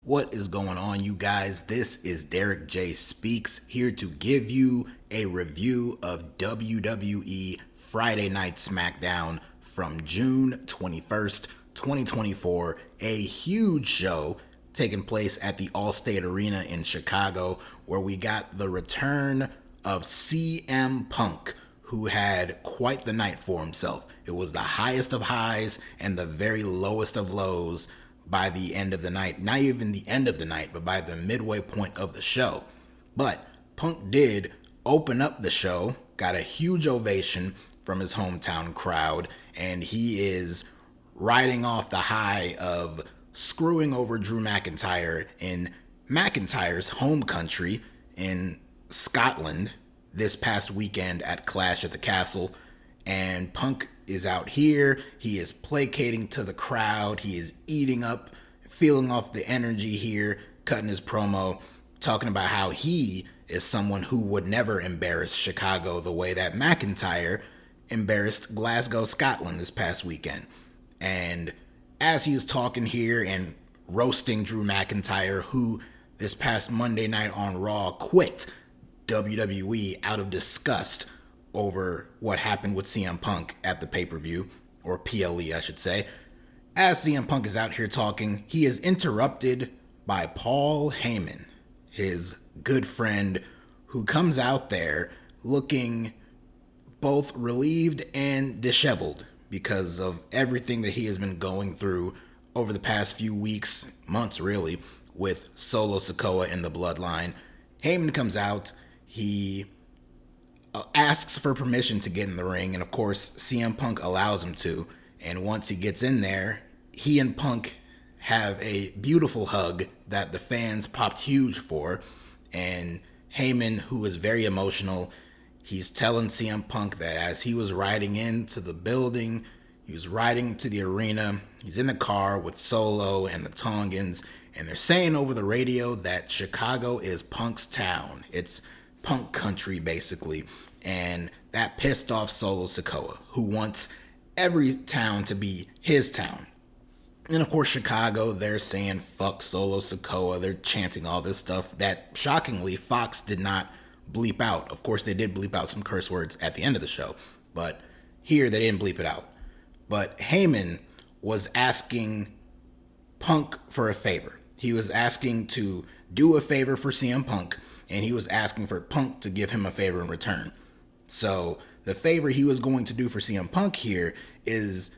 What is going on, you guys? This is DerekJ Speaks, here to give you a review of WWE Friday Night SmackDown from June 21st, 2024. A huge show taking place at the Allstate Arena in Chicago, where we got the return of CM Punk, who had quite the night for himself. It was the highest of highs and the very lowest of lows by the end of the night. Not even the end of the night, but by the midway point of the show. But Punk did open up the show, got a huge ovation from his hometown crowd, and he is riding off the high of screwing over Drew McIntyre in McIntyre's home country in Scotland this past weekend at Clash at the Castle. And Punk is out here. He is placating to the crowd. He is eating up, feeling off the energy here, cutting his promo, talking about how he is someone who would never embarrass Chicago the way that McIntyre embarrassed Glasgow, Scotland this past weekend. And as he is talking here and roasting Drew McIntyre, who this past Monday night on Raw quit WWE out of disgust over what happened with CM Punk at the pay-per-view, or PLE I should say. As CM Punk is out here talking, he is interrupted by Paul Heyman, his good friend, who comes out there looking both relieved and disheveled because of everything that he has been going through over the past few weeks, months really, with Solo Sikoa and the Bloodline. Heyman comes out, he asks for permission to get in the ring, and of course CM Punk allows him to. And once he gets in there, he and Punk have a beautiful hug that the fans popped huge for. And Heyman, who is very emotional, he's telling CM Punk that as he was riding into the building, he was riding to the arena, he's in the car with Solo and the Tongans, and they're saying over the radio that Chicago is Punk's town. It's Punk country, basically. And that pissed off Solo Sikoa, who wants every town to be his town. And of course, Chicago, they're saying fuck Solo Sikoa. They're chanting all this stuff that, shockingly, Fox did not bleep out. Of course, they did bleep out some curse words at the end of the show, but here they didn't bleep it out. But Heyman was asking Punk for a favor. He was asking to do a favor for CM Punk, and he was asking for Punk to give him a favor in return. So the favor he was going to do for CM Punk here is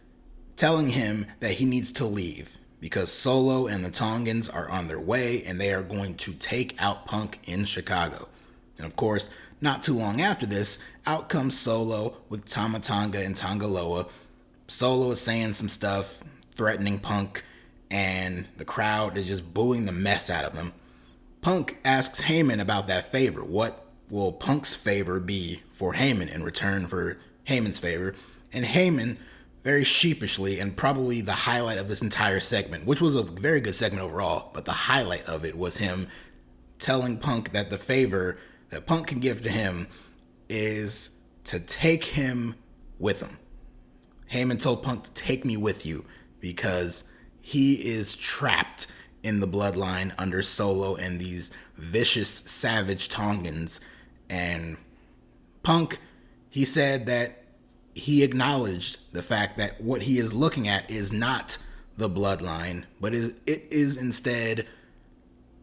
telling him that he needs to leave because Solo and the Tongans are on their way and they are going to take out Punk in Chicago. And of course, not too long after this, out comes Solo with Tama Tonga and Tongaloa. Solo is saying some stuff, threatening Punk, and the crowd is just booing the mess out of him. Punk asks Heyman about that favor. What will Punk's favor be for Heyman in return for Heyman's favor? And Heyman, very sheepishly, and probably the highlight of this entire segment, which was a very good segment overall, but the highlight of it was him telling Punk that the favor that Punk can give to him is to take him with him. Heyman told Punk to take me with you because he is trapped in the Bloodline under Solo and these vicious, savage Tongans. And Punk, he said that he acknowledged the fact that what he is looking at is not the Bloodline, but it is instead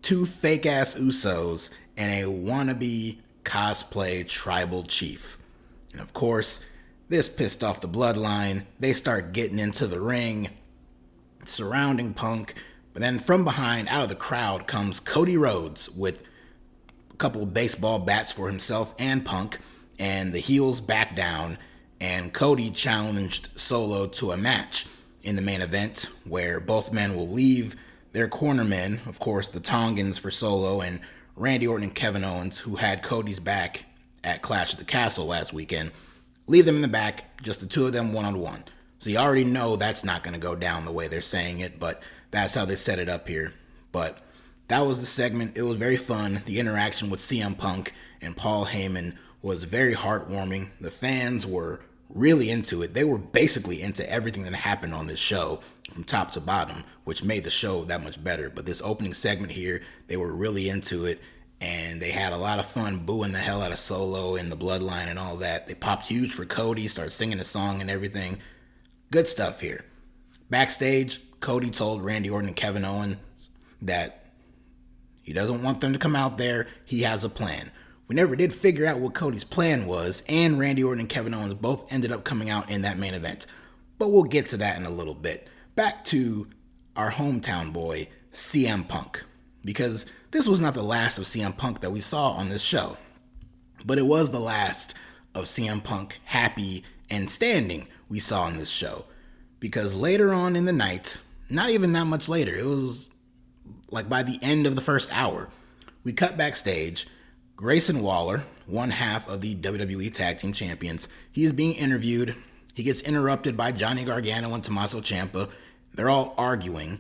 two fake-ass Usos and a wannabe cosplay tribal chief. And of course, this pissed off the Bloodline. They start getting into the ring, surrounding Punk. But then from behind, out of the crowd, comes Cody Rhodes with a couple of baseball bats for himself and Punk, and the heels back down, and Cody challenged Solo to a match in the main event where both men will leave their cornermen, of course the Tongans for Solo and Randy Orton and Kevin Owens, who had Cody's back at Clash at the Castle last weekend, leave them in the back, just the two of them one-on-one. So you already know that's not going to go down the way they're saying it, but that's how they set it up here. But that was the segment. It was very fun. The interaction with CM Punk and Paul Heyman was very heartwarming. The fans were really into it. They were basically into everything that happened on this show. from top to bottom, which made the show that much better. But this opening segment here, they were really into it, and they had a lot of fun booing the hell out of Solo and the Bloodline and all that. They popped huge for Cody, started singing the song and everything. Good stuff here. Backstage, Cody told Randy Orton and Kevin Owens that he doesn't want them to come out there. He has a plan. We never did figure out what Cody's plan was, and Randy Orton and Kevin Owens both ended up coming out in that main event. But we'll get to that in a little bit. Back to our hometown boy, CM Punk. Because this was not the last of CM Punk that we saw on this show. But it was the last of CM Punk happy and standing we saw on this show. Because later on in the night, not even that much later, it was like by the end of the first hour, we cut backstage. Grayson Waller, one half of the WWE Tag Team Champions, he is being interviewed. He gets interrupted by Johnny Gargano and Tommaso Ciampa. They're all arguing,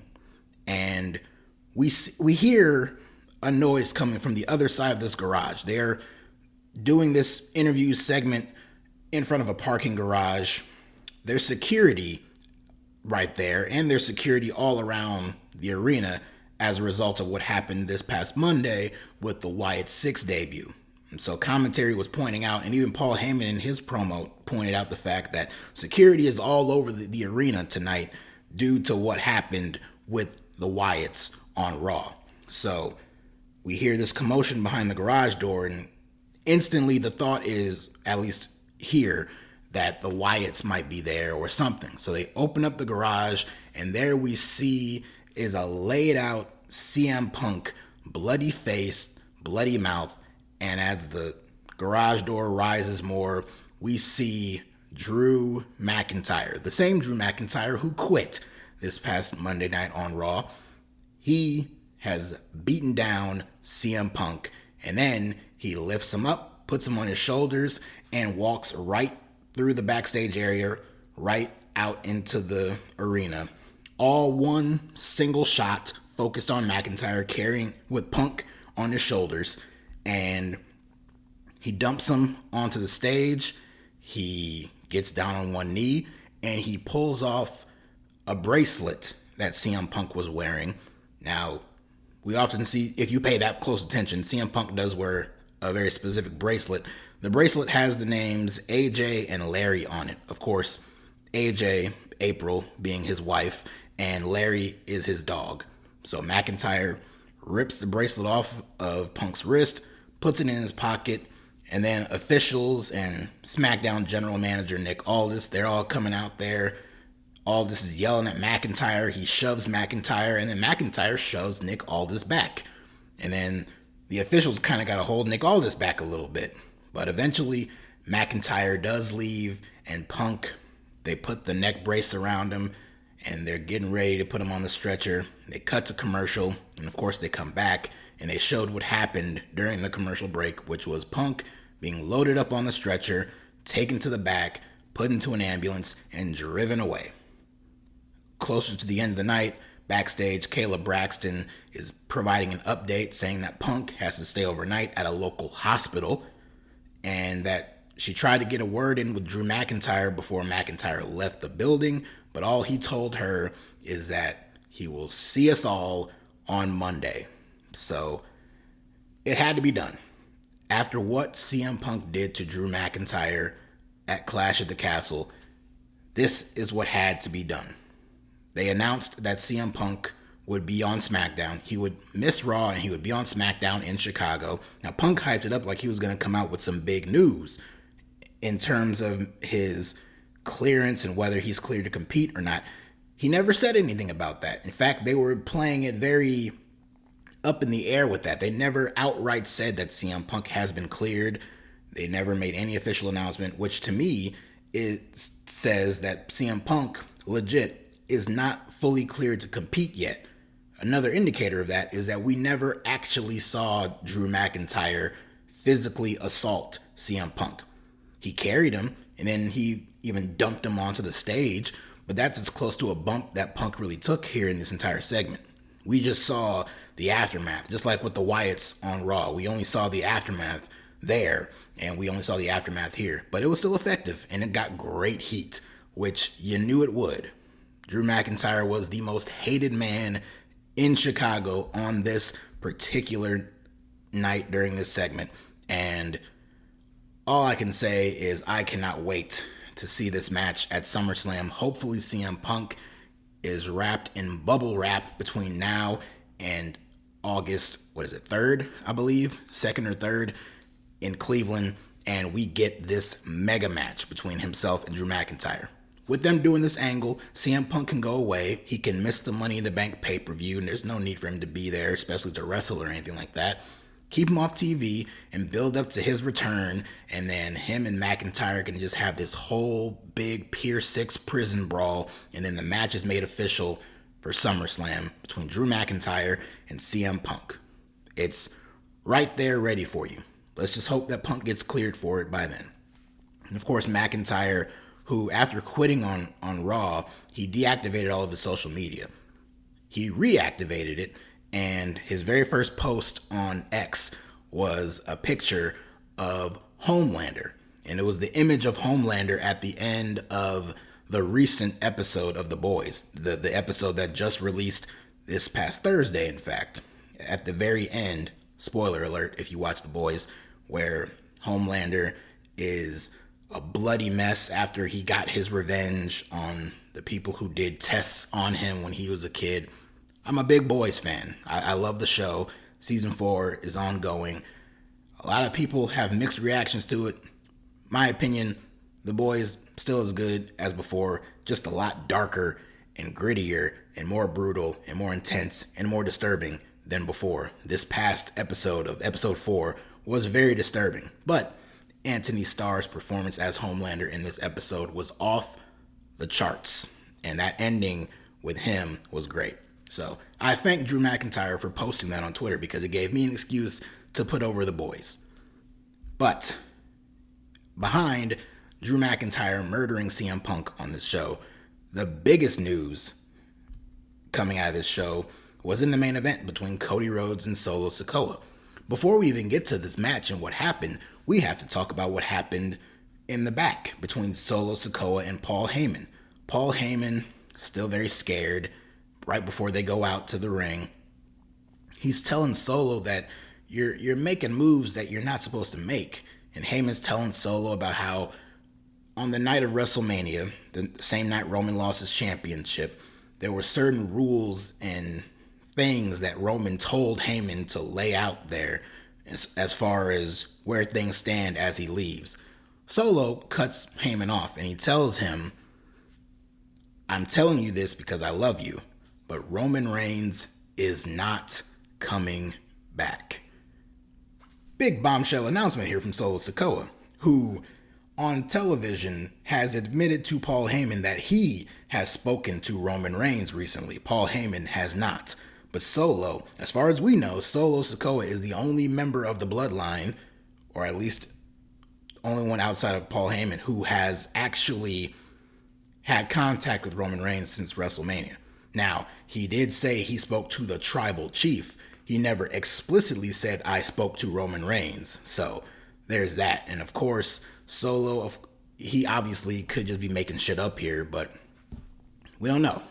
and we hear a noise coming from the other side of this garage. They're doing this interview segment in front of a parking garage. There's security right there, and there's security all around the arena as a result of what happened this past Monday with the Wyatt 6 debut. And so commentary was pointing out, and even Paul Heyman in his promo pointed out the fact that security is all over the arena tonight due to what happened with the Wyatts on Raw. So we hear this commotion behind the garage door, and instantly the thought is, at least here, that the Wyatts might be there or something. So they open up the garage, and there we see is a laid out CM Punk, bloody face, bloody mouth, and as the garage door rises more, we see Drew McIntyre, the same Drew McIntyre who quit this past Monday night on Raw. He has beaten down CM Punk, and then he lifts him up, puts him on his shoulders, and walks right through the backstage area, right out into the arena. All one single shot focused on McIntyre, carrying with Punk on his shoulders, and he dumps him onto the stage. He gets down on one knee, and he pulls off a bracelet that CM Punk was wearing. Now, we often see, if you pay that close attention, CM Punk does wear a very specific bracelet. The bracelet has the names AJ and Larry on it. Of course, AJ, April, being his wife, and Larry is his dog. So McIntyre rips the bracelet off of Punk's wrist, puts it in his pocket, and then officials and SmackDown general manager Nick Aldis, they're all coming out there. Aldis is yelling at McIntyre. He shoves McIntyre, and then McIntyre shoves Nick Aldis back. And then the officials kind of got to hold Nick Aldis back a little bit. But eventually, McIntyre does leave, and Punk, they put the neck brace around him, and they're getting ready to put him on the stretcher. They cut to commercial, and of course they come back, and they showed what happened during the commercial break, which was Punk being loaded up on the stretcher, taken to the back, put into an ambulance, and driven away. Closer to the end of the night, backstage, Kayla Braxton is providing an update saying that Punk has to stay overnight at a local hospital, and that she tried to get a word in with Drew McIntyre before McIntyre left the building, but all he told her is that he will see us all on Monday. So it had to be done. After what CM Punk did to Drew McIntyre at Clash at the Castle, this is what had to be done. They announced that CM Punk would be on SmackDown. He would miss Raw and he would be on SmackDown in Chicago. Now, Punk hyped it up like he was going to come out with some big news in terms of his clearance and whether he's cleared to compete or not. He never said anything about that. In fact, they were playing it very up in the air with that. They never outright said that CM Punk has been cleared. They never made any official announcement, which to me it says that CM Punk legit is not fully cleared to compete yet. Another indicator of that is that we never actually saw Drew McIntyre physically assault CM Punk. He carried him, and then he even dumped him onto the stage, but that's as close to a bump that Punk really took here in this entire segment. We just saw the aftermath, just like with the Wyatts on Raw. We only saw the aftermath there, and we only saw the aftermath here, but it was still effective, and it got great heat, which you knew it would. Drew McIntyre was the most hated man in Chicago on this particular night during this segment. And all I can say is I cannot wait to see this match at SummerSlam. Hopefully CM Punk is wrapped in bubble wrap between now and August, 3rd, I believe, 2nd or 3rd in Cleveland, and we get this mega match between himself and Drew McIntyre. With them doing this angle, CM Punk can go away. He can miss the Money in the Bank pay-per-view, and there's no need for him to be there, especially to wrestle or anything like that. Keep him off TV and build up to his return, and then him and McIntyre can just have this whole big Pier 6 prison brawl, and then the match is made official for SummerSlam between Drew McIntyre and CM Punk. It's right there ready for you. Let's just hope that Punk gets cleared for it by then. And of course, McIntyre, who after quitting on Raw, he deactivated all of his social media. He reactivated it, and his very first post on X was a picture of Homelander. And it was the image of Homelander at the end of the recent episode of The Boys, the episode that just released this past Thursday, in fact. At the very end, spoiler alert if you watch The Boys, where Homelander is a bloody mess after he got his revenge on the people who did tests on him when he was a kid. I'm a big Boys fan. I love the show. Season 4 is ongoing. A lot of people have mixed reactions to it. My opinion, The Boys still as good as before, just a lot darker and grittier and more brutal and more intense and more disturbing than before. This past episode of episode 4 was very disturbing, but Anthony Starr's performance as Homelander in this episode was off the charts, and that ending with him was great. So I thank Drew McIntyre for posting that on Twitter because it gave me an excuse to put over The Boys. But behind Drew McIntyre murdering CM Punk on this show, the biggest news coming out of this show was in the main event between Cody Rhodes and Solo Sikoa. Before we even get to this match and what happened, we have to talk about what happened in the back between Solo Sikoa and Paul Heyman. Paul Heyman, still very scared, right before they go out to the ring. He's telling Solo that you're making moves that you're not supposed to make. And Heyman's telling Solo about how on the night of WrestleMania, the same night Roman lost his championship, there were certain rules and things that Roman told Heyman to lay out there as far as where things stand as he leaves. Solo cuts Heyman off and he tells him, I'm telling you this because I love you, but Roman Reigns is not coming back. Big bombshell announcement here from Solo Sikoa, who on television has admitted to Paul Heyman that he has spoken to Roman Reigns recently. Paul Heyman has not. But Solo, as far as we know, Solo Sikoa is the only member of the Bloodline, or at least only one outside of Paul Heyman, who has actually had contact with Roman Reigns since WrestleMania. Now, he did say he spoke to the tribal chief. He never explicitly said, I spoke to Roman Reigns. So there's that. And of course, Solo, he obviously could just be making shit up here, but we don't know.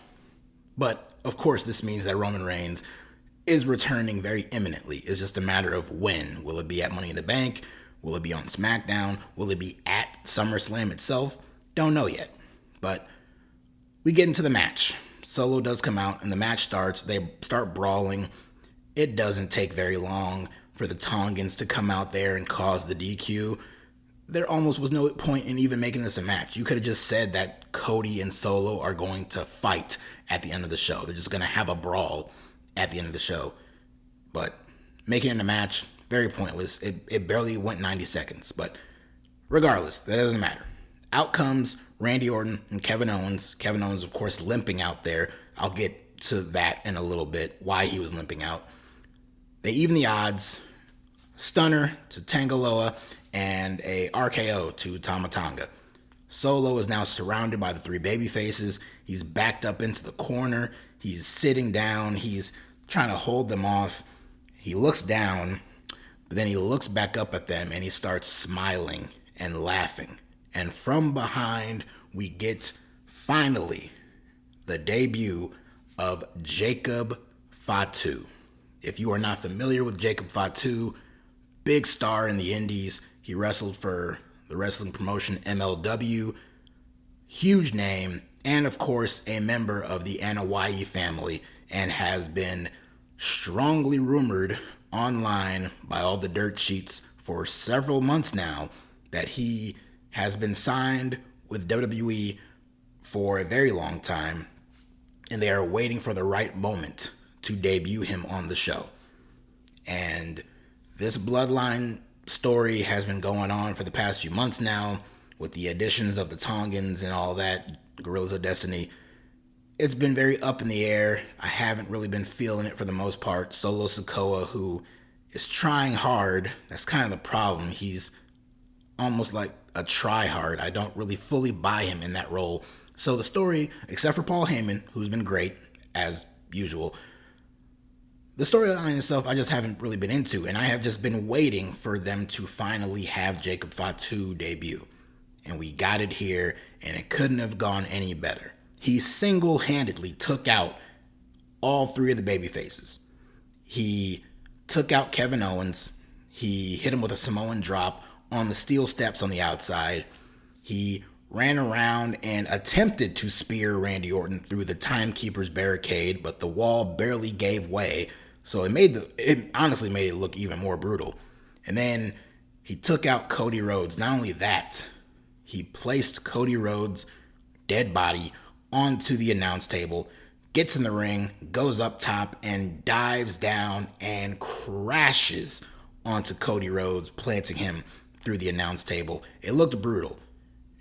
But of course, this means that Roman Reigns is returning very imminently. It's just a matter of when. Will it be at Money in the Bank? Will it be on SmackDown? Will it be at SummerSlam itself? Don't know yet. But we get into the match. Solo does come out and the match starts. They start brawling. It doesn't take very long for the Tongans to come out there and cause the DQ. There almost was no point in even making this a match. You could have just said that Cody and Solo are going to fight at the end of the show. They're just going to have a brawl at the end of the show. But making it a match, very pointless. It barely went 90 seconds. But regardless, that doesn't matter. Out comes Randy Orton and Kevin Owens. Kevin Owens, of course, limping out there. I'll get to that in a little bit, why he was limping out. They even the odds. Stunner to Tangaloa and a RKO to Tama Tonga. Solo is now surrounded by the three baby faces. He's backed up into the corner. He's sitting down. He's trying to hold them off. He looks down, but then he looks back up at them and he starts smiling and laughing. And from behind, we get finally the debut of Jacob Fatu. If you are not familiar with Jacob Fatu, big star in the Indies. He wrestled for the wrestling promotion MLW, huge name, and of course a member of the Anoa'i family, and has been strongly rumored online by all the dirt sheets for several months now that he has been signed with WWE for a very long time, and they are waiting for the right moment to debut him on the show. And this Bloodline story has been going on for the past few months now, with the additions of the Tongans and all that, Guerrillas of Destiny. It's been very up in the air. I haven't really been feeling it for the most part. Solo Sikoa, who is trying hard, that's kind of the problem. He's almost like a try-hard. I don't really fully buy him in that role. So the story, except for Paul Heyman, who's been great, as usual, the storyline itself I just haven't really been into, and I have just been waiting for them to finally have Jacob Fatu debut. And we got it here, and it couldn't have gone any better. He single-handedly took out all three of the babyfaces. He took out Kevin Owens. He hit him with a Samoan drop on the steel steps on the outside. He ran around and attempted to spear Randy Orton through the Timekeeper's barricade, but the wall barely gave way. So it honestly made it look even more brutal. And then he took out Cody Rhodes. Not only that, he placed Cody Rhodes' dead body onto the announce table, gets in the ring, goes up top, and dives down and crashes onto Cody Rhodes, planting him through the announce table. It looked brutal.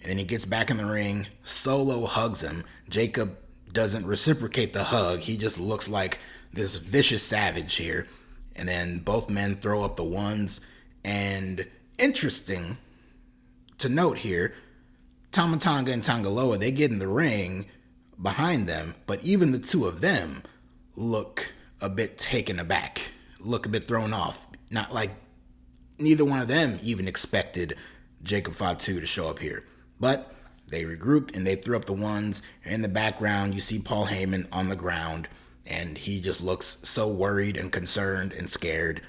And then he gets back in the ring, Solo hugs him. Jacob doesn't reciprocate the hug. He just looks like this vicious savage here. And then both men throw up the ones. And interesting to note here, Tama Tonga and Tangaloa, they get in the ring behind them, but even the two of them look a bit taken aback, look a bit thrown off. Not like neither one of them even expected Jacob Fatu to show up here. But they regrouped and they threw up the ones. In the background, you see Paul Heyman on the ground, and he just looks so worried and concerned and scared.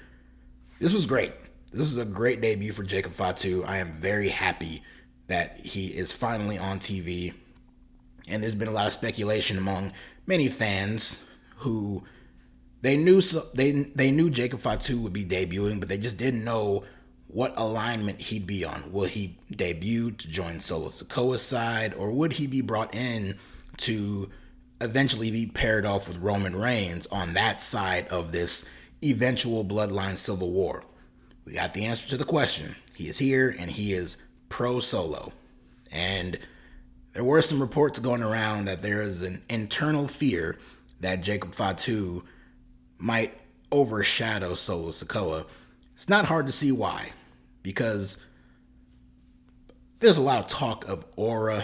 This was great. This was a great debut for Jacob Fatu. I am very happy that he is finally on TV. And there's been a lot of speculation among many fans who they knew Jacob Fatu would be debuting, but they just didn't know what alignment he'd be on. Will he debut to join Solo Sikoa's side, or would he be brought in to eventually be paired off with Roman Reigns on that side of this eventual Bloodline Civil War? We got the answer to the question. He is here, and he is pro Solo. And there were some reports going around that there is an internal fear that Jacob Fatu might overshadow Solo Sikoa. It's not hard to see why, because there's a lot of talk of aura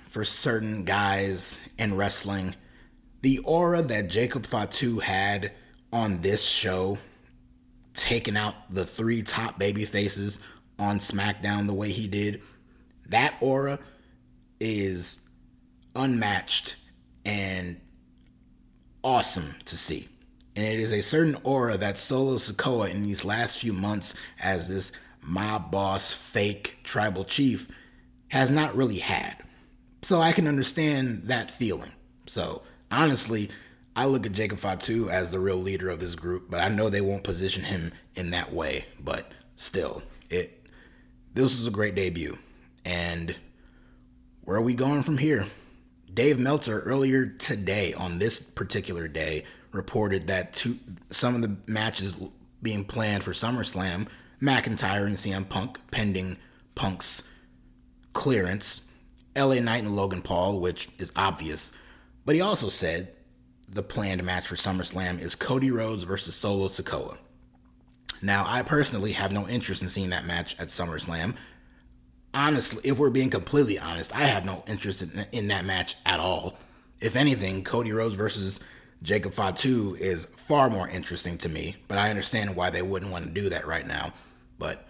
for certain guys in wrestling. The aura that Jacob Fatu had on this show, taking out the three top baby faces on SmackDown the way he did, that aura is unmatched and awesome to see. And it is a certain aura that Solo Sikoa in these last few months as this mob boss, fake tribal chief, has not really had. So I can understand that feeling. So honestly, I look at Jacob Fatu as the real leader of this group, but I know they won't position him in that way. But still, this was a great debut. And where are we going from here? Dave Meltzer earlier today, on this particular day, reported that some of the matches being planned for SummerSlam, McIntyre and CM Punk, pending Punk's clearance, LA Knight and Logan Paul, which is obvious. But he also said the planned match for SummerSlam is Cody Rhodes versus Solo Sikoa. Now, I personally have no interest in seeing that match at SummerSlam. Honestly, if we're being completely honest, I have no interest in that match at all. If anything, Cody Rhodes versus Jacob Fatu is far more interesting to me, but I understand why they wouldn't want to do that right now. But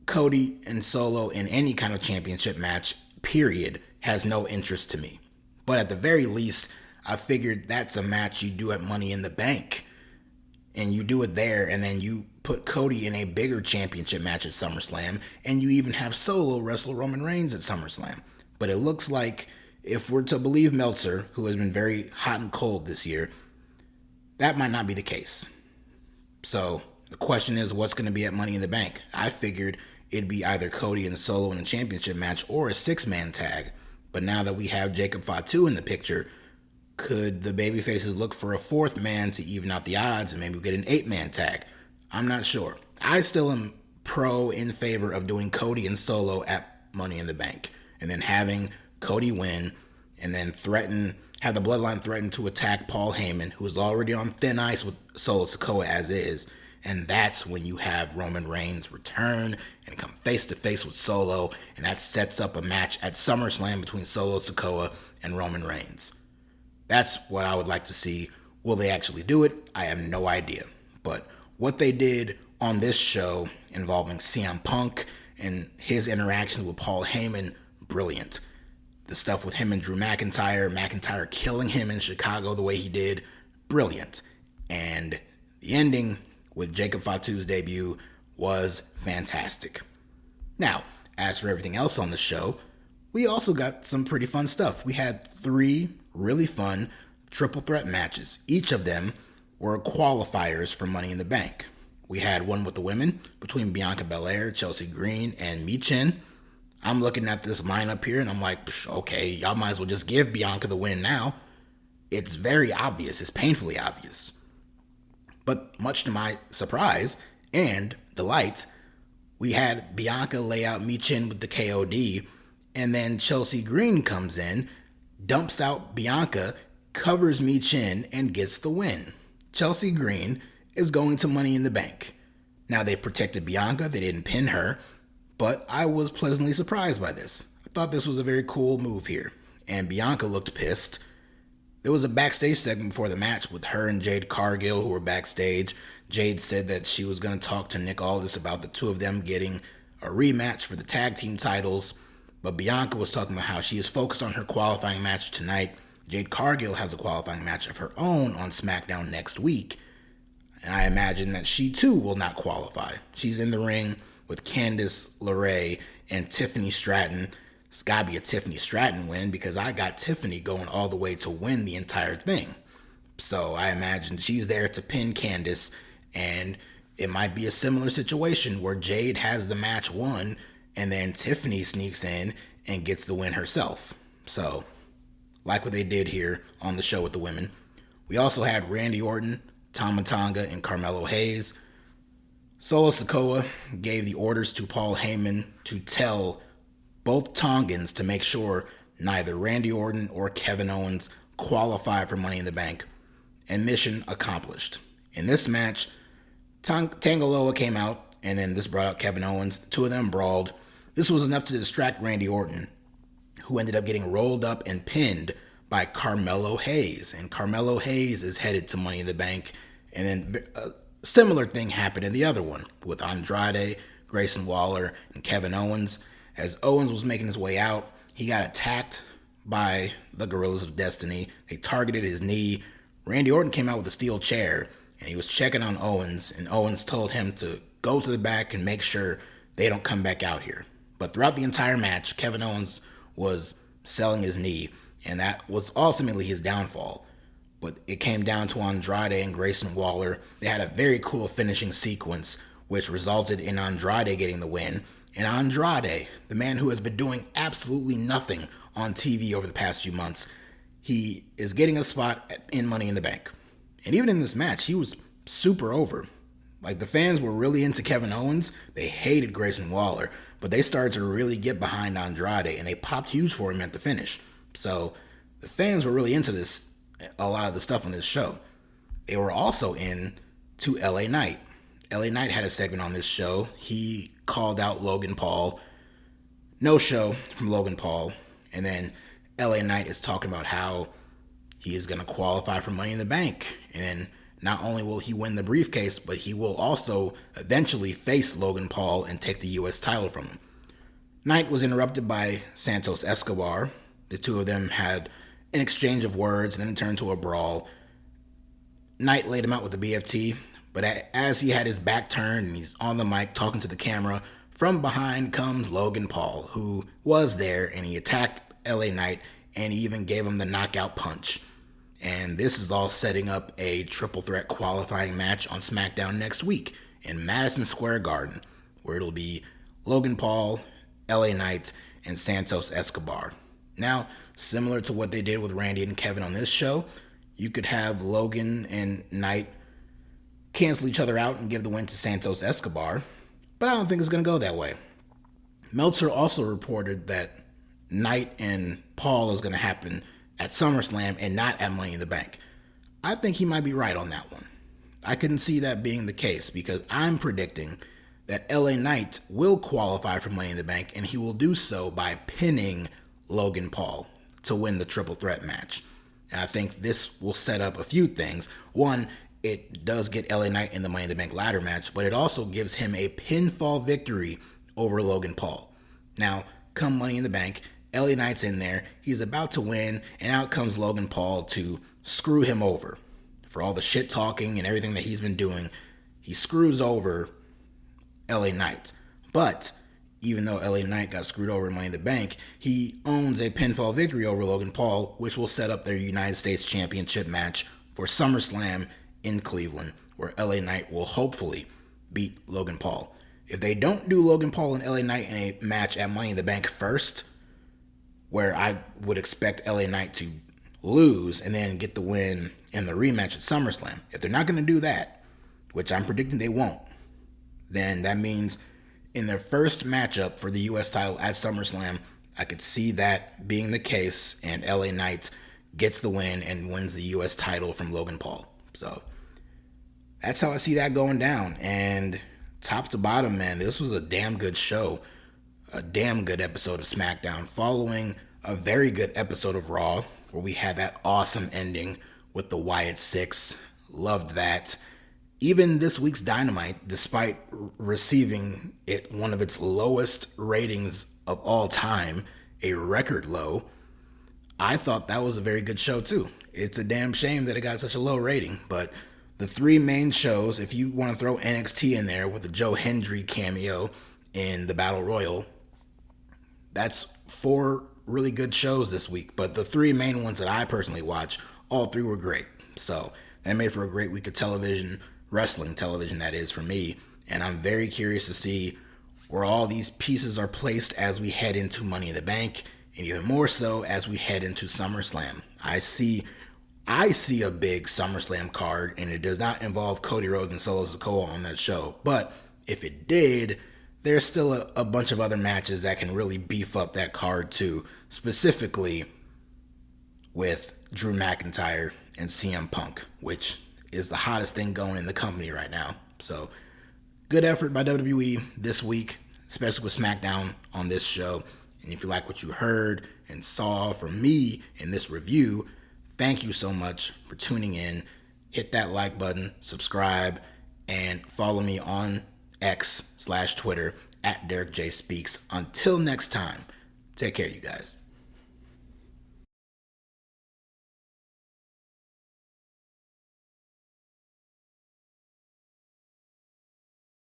Cody and Solo in any kind of championship match, period, has no interest to me. But at the very least, I figured that's a match you do at Money in the Bank. And you do it there, and then you put Cody in a bigger championship match at SummerSlam, and you even have Solo wrestle Roman Reigns at SummerSlam. But it looks like, if we're to believe Meltzer, who has been very hot and cold this year, that might not be the case. So the question is, what's going to be at Money in the Bank? I figured it'd be either Cody and Solo in a championship match or a 6-man tag. But now that we have Jacob Fatu in the picture, could the babyfaces look for a 4th man to even out the odds and maybe get an 8-man tag? I'm not sure. I still am in favor of doing Cody and Solo at Money in the Bank, and then having Cody win, and then have the Bloodline threaten to attack Paul Heyman, who is already on thin ice with Solo Sikoa as is. And that's when you have Roman Reigns return and come face to face with Solo, and that sets up a match at SummerSlam between Solo Sikoa and Roman Reigns. That's what I would like to see. Will they actually do it? I have no idea. But what they did on this show involving CM Punk and his interactions with Paul Heyman, brilliant. The stuff with him and Drew McIntyre killing him in Chicago the way he did, brilliant. And the ending with Jacob Fatu's debut was fantastic. Now, as for everything else on the show, we also got some pretty fun stuff. We had 3 really fun triple threat matches. Each of them were qualifiers for Money in the Bank. We had one with the women between Bianca Belair, Chelsea Green, and Michin. I'm looking at this lineup here and I'm like, okay, y'all might as well just give Bianca the win now. It's very obvious. It's painfully obvious. But much to my surprise and delight, we had Bianca lay out Michin with the KOD, and then Chelsea Green comes in, dumps out Bianca, covers Michin, and gets the win. Chelsea Green is going to Money in the Bank. Now, they protected Bianca, they didn't pin her, but I was pleasantly surprised by this. I thought this was a very cool move here, and Bianca looked pissed. There was a backstage segment before the match with her and Jade Cargill, who were backstage. Jade said that she was going to talk to Nick Aldis about the 2 of them getting a rematch for the tag team titles. But Bianca was talking about how she is focused on her qualifying match tonight. Jade Cargill has a qualifying match of her own on SmackDown next week. And I imagine that she too will not qualify. She's in the ring with Candice LeRae and Tiffany Stratton. It's got to be a Tiffany Stratton win because I got Tiffany going all the way to win the entire thing. So I imagine she's there to pin Candice, and it might be a similar situation where Jade has the match won and then Tiffany sneaks in and gets the win herself. So, like what they did here on the show with the women. We also had Randy Orton, Tama Tonga, and Carmelo Hayes. Solo Sikoa gave the orders to Paul Heyman to tell both Tongans to make sure neither Randy Orton or Kevin Owens qualify for Money in the Bank. And mission accomplished. In this match, Tangaloa came out, and then this brought out Kevin Owens. The 2 of them brawled. This was enough to distract Randy Orton, who ended up getting rolled up and pinned by Carmelo Hayes. And Carmelo Hayes is headed to Money in the Bank. And then a similar thing happened in the other one with Andrade, Grayson Waller, and Kevin Owens. As Owens was making his way out, he got attacked by the Gorillas of Destiny. They targeted his knee. Randy Orton came out with a steel chair, and he was checking on Owens, and Owens told him to go to the back and make sure they don't come back out here. But throughout the entire match, Kevin Owens was selling his knee, and that was ultimately his downfall. But it came down to Andrade and Grayson Waller. They had a very cool finishing sequence, which resulted in Andrade getting the win. And Andrade, the man who has been doing absolutely nothing on TV over the past few months, he is getting a spot in Money in the Bank. And even in this match, he was super over. Like, the fans were really into Kevin Owens. They hated Grayson Waller, but they started to really get behind Andrade, and they popped huge for him at the finish. So the fans were really into this, a lot of the stuff on this show. They were also into LA Knight. LA Knight had a segment on this show. He called out Logan Paul. No show from Logan Paul. And then LA Knight is talking about how he is going to qualify for Money in the Bank. And not only will he win the briefcase, but he will also eventually face Logan Paul and take the U.S. title from him. Knight was interrupted by Santos Escobar. The 2 of them had an exchange of words, and then it turned to a brawl. Knight laid him out with the BFT, but as he had his back turned and he's on the mic talking to the camera, from behind comes Logan Paul, who was there, and he attacked LA Knight, and he even gave him the knockout punch. And this is all setting up a triple threat qualifying match on SmackDown next week in Madison Square Garden, where it'll be Logan Paul, LA Knight, and Santos Escobar. Now, similar to what they did with Randy and Kevin on this show, you could have Logan and Knight cancel each other out and give the win to Santos Escobar, but I don't think it's going to go that way. Meltzer also reported that Knight and Paul is going to happen at SummerSlam and not at Money in the Bank. I think he might be right on that one. I couldn't see that being the case because I'm predicting that LA Knight will qualify for Money in the Bank, and he will do so by pinning Logan Paul to win the triple threat match. And I think this will set up a few things. One, it does get LA Knight in the Money in the Bank ladder match, but it also gives him a pinfall victory over Logan Paul. Now, come Money in the Bank, LA Knight's in there, he's about to win, and out comes Logan Paul to screw him over. For all the shit talking and everything that he's been doing, he screws over LA Knight. But even though LA Knight got screwed over in Money in the Bank, he owns a pinfall victory over Logan Paul, which will set up their United States Championship match for SummerSlam in Cleveland, where LA Knight will hopefully beat Logan Paul. If they don't do Logan Paul and LA Knight in a match at Money in the Bank first, where I would expect LA Knight to lose and then get the win in the rematch at SummerSlam. If they're not going to do that, which I'm predicting they won't, then that means in their first matchup for the U.S. title at SummerSlam, I could see that being the case, and LA Knight gets the win and wins the U.S. title from Logan Paul. So that's how I see that going down. And top to bottom, man, this was a damn good show. A damn good episode of SmackDown, following a very good episode of Raw, where we had that awesome ending with the Wyatt Six. Loved that. Even this week's Dynamite, despite receiving one of its lowest ratings of all time, a record low, I thought that was a very good show too. It's a damn shame that it got such a low rating, but the three main shows, if you want to throw NXT in there with the Joe Hendry cameo in the Battle Royal, that's 4 really good shows this week. But the 3 main ones that I personally watch, all 3 were great. So that made for a great week of television, wrestling television that is for me. And I'm very curious to see where all these pieces are placed as we head into Money in the Bank, and even more so as we head into SummerSlam. I see a big SummerSlam card, and it does not involve Cody Rhodes and Solo Sikoa on that show. But if it did, there's still a bunch of other matches that can really beef up that card too, specifically with Drew McIntyre and CM Punk, which is the hottest thing going in the company right now. So good effort by WWE this week, especially with SmackDown on this show. And if you like what you heard and saw from me in this review, thank you so much for tuning in. Hit that like button, subscribe, and follow me on X/Twitter at DerekJ Speaks. Until next time, take care, you guys.